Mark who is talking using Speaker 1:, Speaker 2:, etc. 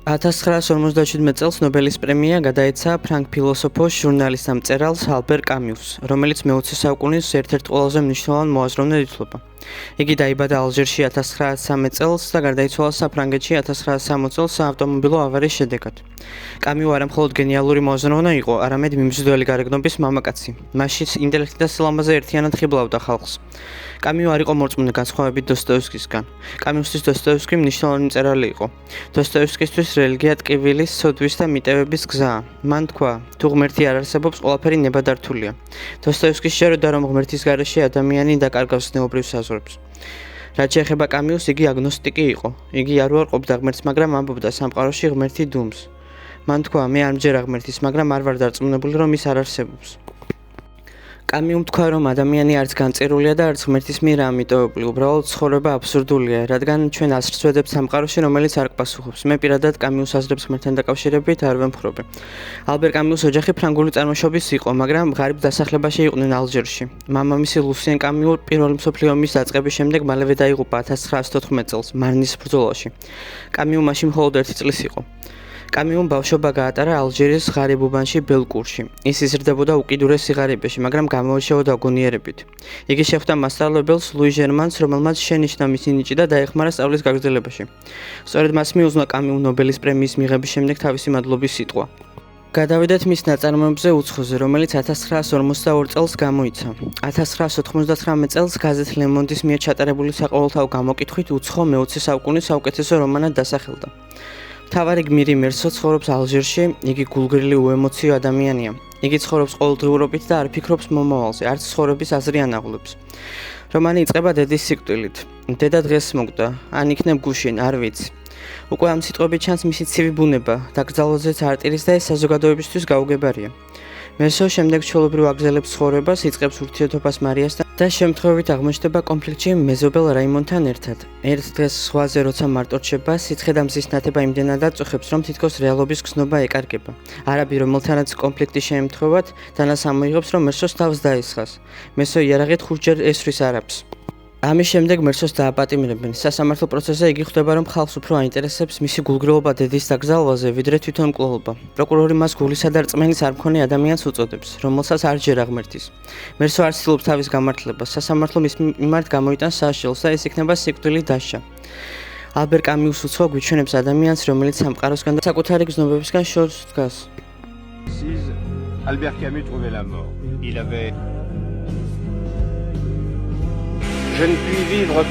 Speaker 1: 1957 წელს ნობელის პრემია გადაეცა ფრანგ ფილოსოფოს, ჟურნალისტ და მწერალს ალბერ კამიუს, რომელიც მე-20 საუკუნის ერთ-ერთ ყველაზე მნიშვნელოვან მოაზროვნედ ითვლება. იგი დაიბადა ალჟირში 1913 წელს და გარდაიცვალა საფრანგეთში 1960 წელს საავტომობილო ავარიის შედეგად. კამიუ არა მხოლოდ გენიალური მოაზროვნა იყო, არამედ მიმზიდველი გარეგნობის მამაკაცი. მასში ინტელექტი და სილამაზე ერთიანად ხიბლავდა ხალხს. კამიუ არ იყო მორწმუნე განსხვავებით დოსტოევსკისგან. კამიუსთვის დოსტოევსკი მნიშვნელოვანი მწერალი იყო. დოსტოევსკისთვის რელიგია ტკივილის, სოდვის და მიტევების გზაა. მან თქვა, თუ ღმერთი არ არსებობს, ყველაფერი ნებადართულია. დოსტოევსკი სჯეროდა, რომ ღმერთის გარეშე ადამიანი დაკარგავს ზნეობრივ საზღვრებს. რაც შეეხება კამიუს, იგი აგნოსტიკი იყო. იგი არ უარყოფდა ღმერთს, მაგრამ ამბობდა, სამყაროში ღმერთი დუმს. მან თქვა, მე არ მჯერა ღმერთის, მაგრამ არ ვარ დარწმუნებული, რომ ის არ არსებობს. კამიუმ თქვა, რომ ადამიანი არც განწირულია და არც ღმერთის მიერ ამიტოვებული, უბრალოდ ცხოვრება აბსურდულია, რადგან ჩვენ ასრს ვედებთ სამყაროში, რომელიც არ გპასუხობს. მე პირადად კამიუს აზრებს ღმერთთან დაკავშირებით არ ვემხრობე. ალბერ კამიუს ოჯახი ფრანგული წარმოშობის იყო, მაგრამ ღარიბ დასახლებაში იყვნენ ალჟირში. მამამისი ლუსიენ კამიუ პირველი მსოფლიო ომის დაწყების შემდეგ მალევე დაიღუპა 1914 წელს მარნის ბრძოლაში. კამიუ მაშინ მხოლოდ 1 წლის იყო. კამიუმ ბავშვობა გაატარა ალჟირის ღარიბ უბანში ბელკურში. ის იზრდებოდა უკიდურეს სიღარიბეში, მაგრამ გამოირჩეოდა გონიერებით. იგი შეხვდა მასწავლებელს ლუი ჟერმანს, რომელმაც შენიშნა მისი ნიჭი და დაეხმარა სწავლის გაგრძელებაში. სწორედ მას მიუძღვნა კამიუმ ნობელის პრემიის მიღების შემდეგ თავისი მადლობის სიტყვა. გადავიდეთ მის ნაწარმოებზე უცხოზე, რომელიც 1942 წელს გამოიცა. 1999 წელს გაზეთ ლემონდის მიერ ჩატარებული საყოველთაო გამოკითხვით უცხო მე-20 საუკუნის საუკეთესო რომანად დასახელდა. მთავარი გმირი მერსო ცხოვრობს ალჟირში, იგი გულგრილი უემოციო ადამიანია. იგი ცხოვრობს ყოველდღიურობით და არ ფიქრობს მომავალზე, არც ცხოვრების აზრი ანაღლებს. რომანი იწყება დედის სიკვდილით. დედა დღეს მოკვდა, ან იქნებ გუშინ, არ ვიცი. უკვე ამ სიტყვებით ჩანს მისი ცივი ბუნება, დაკრძალვაზეც არტირის და ეს საზოგადოებისთვის გაუგებარია. მერსო შემდეგ ჩვეულებრივ აგრძელებს ცხოვრებას, იწყებს ურთიერთობას მარიასთან და შემთხვევით აღმოჩნდება კონფლიქტში მეზობელ რაიმონთან ერთად. ერთ დღეს ზღვაზე როცა მარტო რჩება, სიცხე და მზის ნათება იმდენადაც წუხებს, რომ თითქოს რეალობის გზნობა ეკარგება. არაბი, რომელთანაც კონფლიქტი შეემთხვევათ, დანას ამოიღებს, რომ მერსოს თავს დაესხას. მერსო იარაღით 5 ჯერ ესვრის არაბს. ამის შემდეგ მერსოს დააპატიმრებენ. სასამართლო პროცესზე იგი ხვდება, რომ ხალხს უფრო აინტერესებს მისი გულგრილობა დედის დაკრძალვაზე, ვიდრე თვითონ მკვლელობა. პროკურორი მას გულისა და რწმენის არ მქონე ადამიანს უწოდებს, რომელსაც არ ჯერა ღმერთის. მერსო არ ცდილობს თავის გამართლებას. სასამართლო მის მიმართ გამოიტანს სასჯელს და ეს იქნება სიკვდილით დასჯა. ალბერ კამიუს უცხო გვიჩვენებს ადამიანს, რომელიც სამყაროსგან და საკუთარი გზნობებისგან შორს დგას.
Speaker 2: Albert Camus trouvait la mort. Il avait Je ne puis vivre